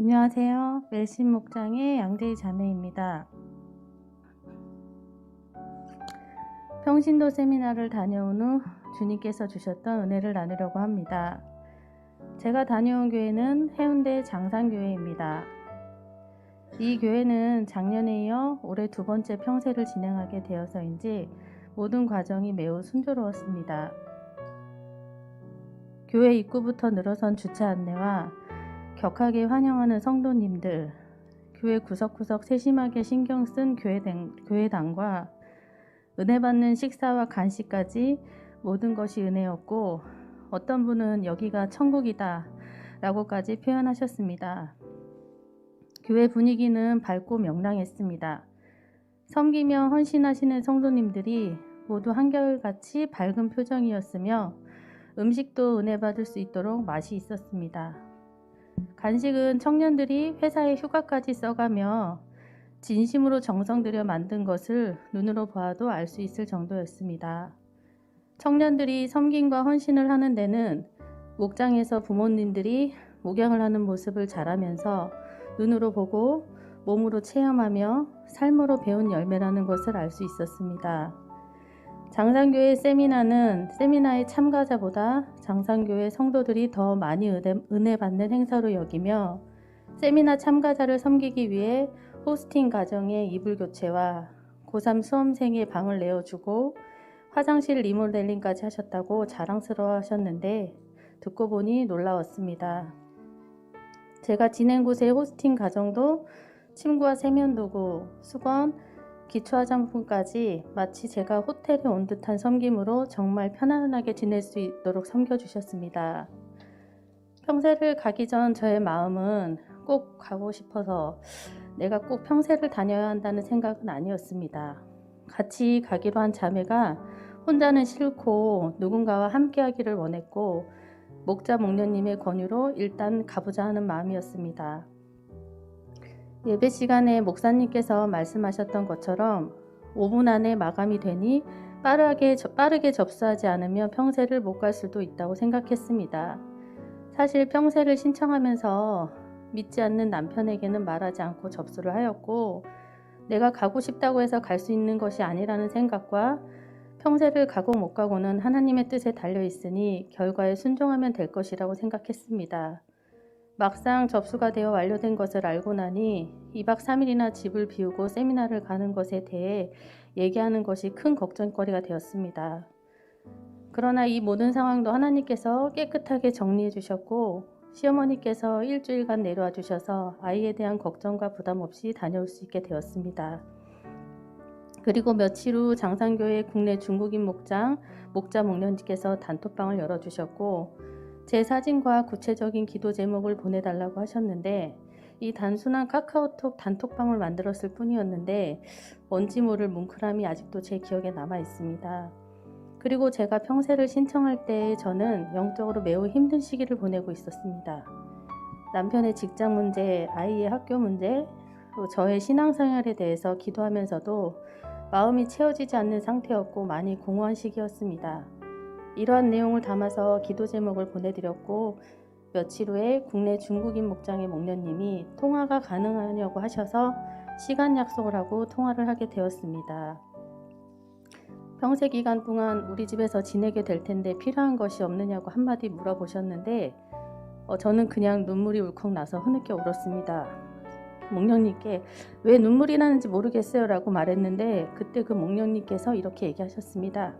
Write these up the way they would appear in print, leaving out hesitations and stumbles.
안녕하세요. 멜신 목장의 양재희 자매입니다. 평신도 세미나를 다녀온 후 주님께서 주셨던 은혜를 나누려고 합니다. 제가 다녀온 교회는 해운대 장산교회입니다. 이 교회는 작년에 이어 올해 두 번째 평세를 진행하게 되어서인지 모든 과정이 매우 순조로웠습니다. 교회 입구부터 늘어선 주차 안내와 격하게 환영하는 성도님들, 교회 구석구석 세심하게 신경 쓴 교회당과 은혜 받는 식사와 간식까지 모든 것이 은혜였고, 어떤 분은 여기가 천국이다 라고까지 표현하셨습니다. 교회 분위기는 밝고 명랑했습니다. 섬기며 헌신하시는 성도님들이 모두 한결같이 밝은 표정이었으며 음식도 은혜 받을 수 있도록 맛이 있었습니다. 간식은 청년들이 회사에 휴가까지 써가며 진심으로 정성 들여 만든 것을 눈으로 보아도 알 수 있을 정도였습니다. 청년들이 섬김과 헌신을 하는 데는 목장에서 부모님들이 목양을 하는 모습을 잘하면서 눈으로 보고 몸으로 체험하며 삶으로 배운 열매라는 것을 알 수 있었습니다. 장산교회 세미나는 세미나의 참가자보다 장산교회 성도들이 더 많이 은혜 받는 행사로 여기며, 세미나 참가자를 섬기기 위해 호스팅 가정의 이불 교체와 고3 수험생의 방을 내어주고 화장실 리모델링까지 하셨다고 자랑스러워 하셨는데, 듣고 보니 놀라웠습니다. 제가 지낸 곳의 호스팅 가정도 침구와 세면도구, 수건, 기초 화장품까지 마치 제가 호텔에 온 듯한 섬김으로 정말 편안하게 지낼 수 있도록 섬겨주셨습니다. 평세를 가기 전 저의 마음은 꼭 가고 싶어서 내가 꼭 평세를 다녀야 한다는 생각은 아니었습니다. 같이 가기로 한 자매가 혼자는 싫고 누군가와 함께 하기를 원했고, 목자 목녀님의 권유로 일단 가보자 하는 마음이었습니다. 예배 시간에 목사님께서 말씀하셨던 것처럼 5분 안에 마감이 되니 빠르게 접수하지 않으면 평세를 못 갈 수도 있다고 생각했습니다. 사실 평세를 신청하면서 믿지 않는 남편에게는 말하지 않고 접수를 하였고, 내가 가고 싶다고 해서 갈 수 있는 것이 아니라는 생각과 평세를 가고 못 가고는 하나님의 뜻에 달려 있으니 결과에 순종하면 될 것이라고 생각했습니다. 막상 접수가 되어 완료된 것을 알고 나니 2박 3일이나 집을 비우고 세미나를 가는 것에 대해 얘기하는 것이 큰 걱정거리가 되었습니다. 그러나 이 모든 상황도 하나님께서 깨끗하게 정리해 주셨고, 시어머니께서 일주일간 내려와 주셔서 아이에 대한 걱정과 부담 없이 다녀올 수 있게 되었습니다. 그리고 며칠 후 장산교회 국내 중국인 목자 목련님께서 단톡방을 열어주셨고, 제 사진과 구체적인 기도 제목을 보내달라고 하셨는데, 이 단순한 카카오톡 단톡방을 만들었을 뿐이었는데 뭔지 모를 뭉클함이 아직도 제 기억에 남아 있습니다. 그리고 제가 평세를 신청할 때 저는 영적으로 매우 힘든 시기를 보내고 있었습니다. 남편의 직장 문제, 아이의 학교 문제, 또 저의 신앙생활에 대해서 기도하면서도 마음이 채워지지 않는 상태였고 많이 공허한 시기였습니다. 이러한 내용을 담아서 기도 제목을 보내드렸고, 며칠 후에 국내 중국인 목장의 목련님이 통화가 가능하냐고 하셔서 시간 약속을 하고 통화를 하게 되었습니다. 평세 기간 동안 우리 집에서 지내게 될 텐데 필요한 것이 없느냐고 한마디 물어보셨는데, 저는 그냥 눈물이 울컥 나서 흐느껴 울었습니다. 목련님께 왜 눈물이 나는지 모르겠어요 라고 말했는데, 그때 그 목련님께서 이렇게 얘기하셨습니다.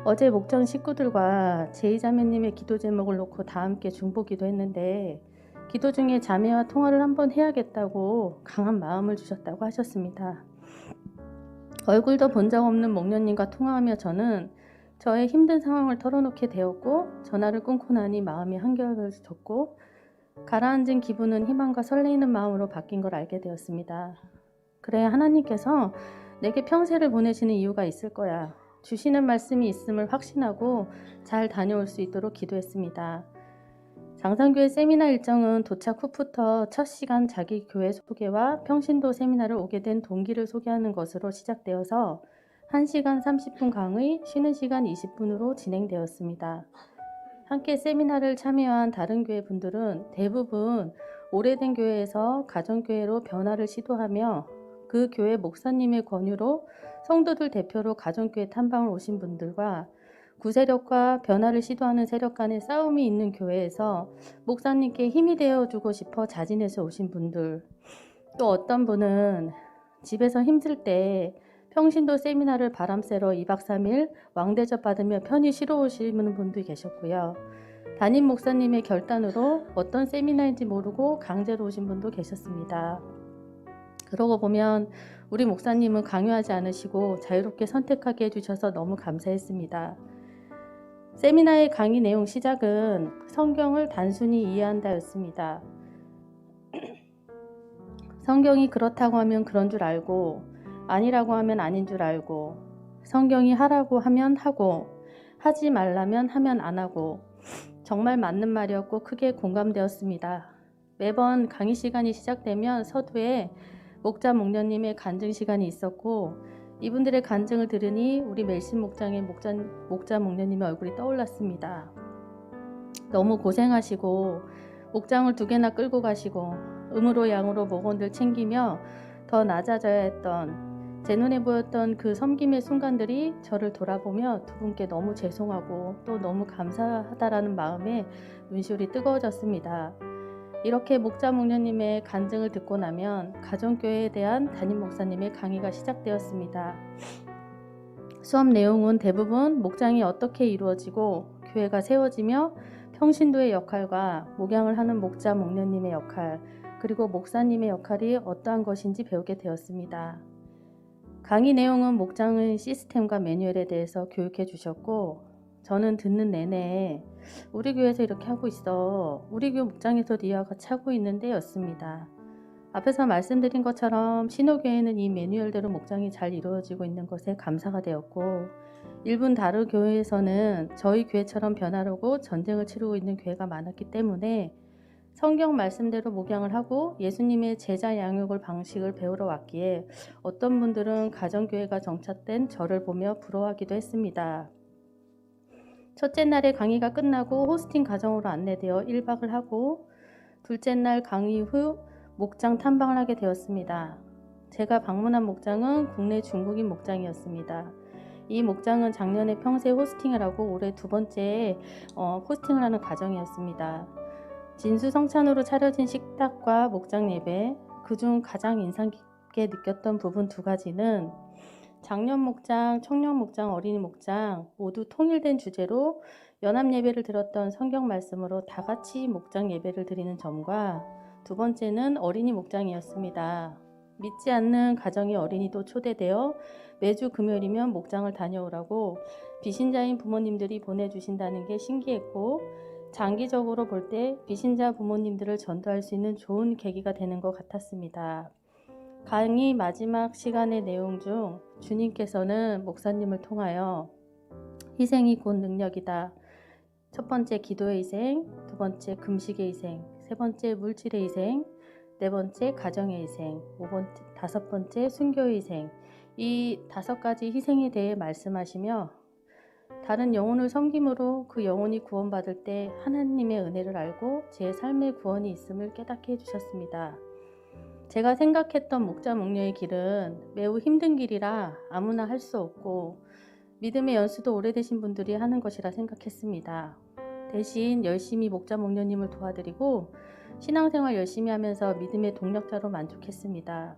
어제 목장 식구들과 제이자매님의 기도 제목을 놓고 다 함께 중보기도 했는데, 기도 중에 자매와 통화를 한번 해야겠다고 강한 마음을 주셨다고 하셨습니다. 얼굴도 본 적 없는 목련님과 통화하며 저는 저의 힘든 상황을 털어놓게 되었고, 전화를 끊고 나니 마음이 한결 졌고 가라앉은 기분은 희망과 설레이는 마음으로 바뀐 걸 알게 되었습니다. 그래, 하나님께서 내게 평세를 보내시는 이유가 있을 거야. 주시는 말씀이 있음을 확신하고 잘 다녀올 수 있도록 기도했습니다. 장산교회 세미나 일정은 도착 후부터 첫 시간 자기 교회 소개와 평신도 세미나를 오게 된 동기를 소개하는 것으로 시작되어서 1시간 30분 강의, 쉬는 시간 20분으로 진행되었습니다. 함께 세미나를 참여한 다른 교회 분들은 대부분 오래된 교회에서 가정교회로 변화를 시도하며 그 교회 목사님의 권유로 성도들 대표로 가정교회 탐방을 오신 분들과 구세력과 변화를 시도하는 세력 간의 싸움이 있는 교회에서 목사님께 힘이 되어주고 싶어 자진해서 오신 분들, 또 어떤 분은 집에서 힘들 때 평신도 세미나를 바람 쐬러 2박 3일 왕대접 받으며 편히 쉬러 오시는 분도 계셨고요. 담임 목사님의 결단으로 어떤 세미나인지 모르고 강제로 오신 분도 계셨습니다. 그러고 보면 우리 목사님은 강요하지 않으시고 자유롭게 선택하게 해주셔서 너무 감사했습니다. 세미나의 강의 내용 시작은 성경을 단순히 이해한다였습니다. 성경이 그렇다고 하면 그런 줄 알고, 아니라고 하면 아닌 줄 알고, 성경이 하라고 하면 하고, 하지 말라면 하면 안 하고, 정말 맞는 말이었고 크게 공감되었습니다. 매번 강의 시간이 시작되면 서두에 목자 목녀님의 간증 시간이 있었고, 이분들의 간증을 들으니 우리 멜신 목장의 목자 목녀님의 얼굴이 떠올랐습니다. 너무 고생하시고 목장을 2개나 끌고 가시고 음으로 양으로 목원들 챙기며 더 낮아져야 했던 제 눈에 보였던 그 섬김의 순간들이 저를 돌아보며 두 분께 너무 죄송하고 또 너무 감사하다라는 마음에 눈시울이 뜨거워졌습니다. 이렇게 목자 목녀님의 간증을 듣고 나면 가정교회에 대한 담임 목사님의 강의가 시작되었습니다. 수업 내용은 대부분 목장이 어떻게 이루어지고 교회가 세워지며 평신도의 역할과 목양을 하는 목자 목녀님의 역할, 그리고 목사님의 역할이 어떠한 것인지 배우게 되었습니다. 강의 내용은 목장의 시스템과 매뉴얼에 대해서 교육해 주셨고, 저는 듣는 내내 우리 교회에서 이렇게 하고 있어, 우리 교회 목장에서도 이와 같이 하고 있는데 였습니다. 앞에서 말씀드린 것처럼 신호교회는 이 매뉴얼대로 목장이 잘 이루어지고 있는 것에 감사가 되었고, 일본 다른 교회에서는 저희 교회처럼 변화하고 전쟁을 치르고 있는 교회가 많았기 때문에 성경 말씀대로 목양을 하고 예수님의 제자 양육을 방식을 배우러 왔기에 어떤 분들은 가정교회가 정착된 저를 보며 부러워하기도 했습니다. 첫째 날에 강의가 끝나고 호스팅 가정으로 안내되어 1박을 하고, 둘째 날 강의 후 목장 탐방을 하게 되었습니다. 제가 방문한 목장은 국내 중국인 목장이었습니다. 이 목장은 작년에 평생 호스팅을 하고 올해 2번째 호스팅을 하는 가정이었습니다. 진수성찬으로 차려진 식탁과 목장 예배, 그중 가장 인상 깊게 느꼈던 부분 2가지는 장년 목장, 청년 목장, 어린이 목장 모두 통일된 주제로 연합 예배를 드렸던 성경 말씀으로 다 같이 목장 예배를 드리는 점과, 2번째는 어린이 목장이었습니다. 믿지 않는 가정의 어린이도 초대되어 매주 금요일이면 목장을 다녀오라고 비신자인 부모님들이 보내주신다는 게 신기했고, 장기적으로 볼 때 비신자 부모님들을 전도할 수 있는 좋은 계기가 되는 것 같았습니다. 강의 마지막 시간의 내용 중 주님께서는 목사님을 통하여 희생이 곧 능력이다, 첫 번째 기도의 희생, 2번째 금식의 희생, 3번째 물질의 희생, 4번째 가정의 희생, 5번째 순교의 희생, 이 5가지 희생에 대해 말씀하시며 다른 영혼을 섬김으로 그 영혼이 구원받을 때 하나님의 은혜를 알고 제 삶의 구원이 있음을 깨닫게 해주셨습니다. 제가 생각했던 목자 목녀의 길은 매우 힘든 길이라 아무나 할 수 없고 믿음의 연수도 오래되신 분들이 하는 것이라 생각했습니다. 대신 열심히 목자 목녀님을 도와드리고 신앙생활 열심히 하면서 믿음의 동력자로 만족했습니다.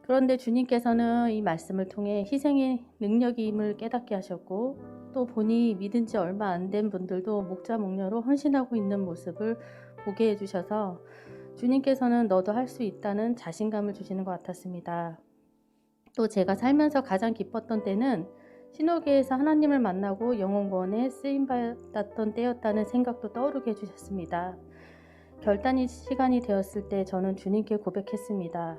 그런데 주님께서는 이 말씀을 통해 희생의 능력임을 깨닫게 하셨고, 또 보니 믿은 지 얼마 안 된 분들도 목자 목녀로 헌신하고 있는 모습을 보게 해주셔서 주님께서는 너도 할 수 있다는 자신감을 주시는 것 같았습니다. 또 제가 살면서 가장 기뻤던 때는 신호교회에서 하나님을 만나고 영혼구원에 쓰임받았던 때였다는 생각도 떠오르게 해주셨습니다. 결단의 시간이 되었을 때 저는 주님께 고백했습니다.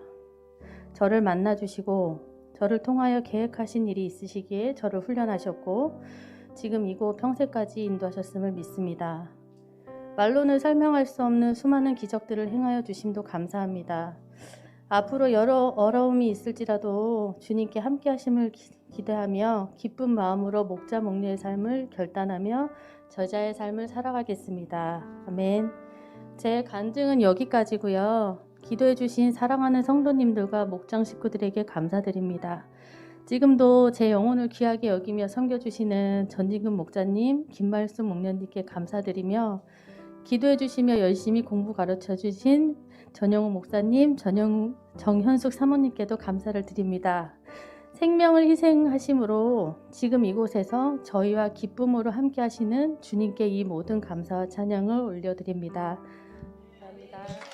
저를 만나주시고 저를 통하여 계획하신 일이 있으시기에 저를 훈련하셨고 지금 이곳 평생까지 인도하셨음을 믿습니다. 말로는 설명할 수 없는 수많은 기적들을 행하여 주심도 감사합니다. 앞으로 여러 어려움이 있을지라도 주님께 함께 하심을 기대하며 기쁜 마음으로 목자 목녀의 삶을 결단하며 저자의 삶을 살아가겠습니다. 아멘. 제 간증은 여기까지고요. 기도해 주신 사랑하는 성도님들과 목장 식구들에게 감사드립니다. 지금도 제 영혼을 귀하게 여기며 섬겨주시는 전진금 목자님, 김말순 목련님께 감사드리며 기도해 주시며 열심히 공부 가르쳐 주신 전영우 목사님, 정현숙 사모님께도 감사를 드립니다. 생명을 희생하심으로 지금 이곳에서 저희와 기쁨으로 함께 하시는 주님께 이 모든 감사와 찬양을 올려드립니다. 감사합니다.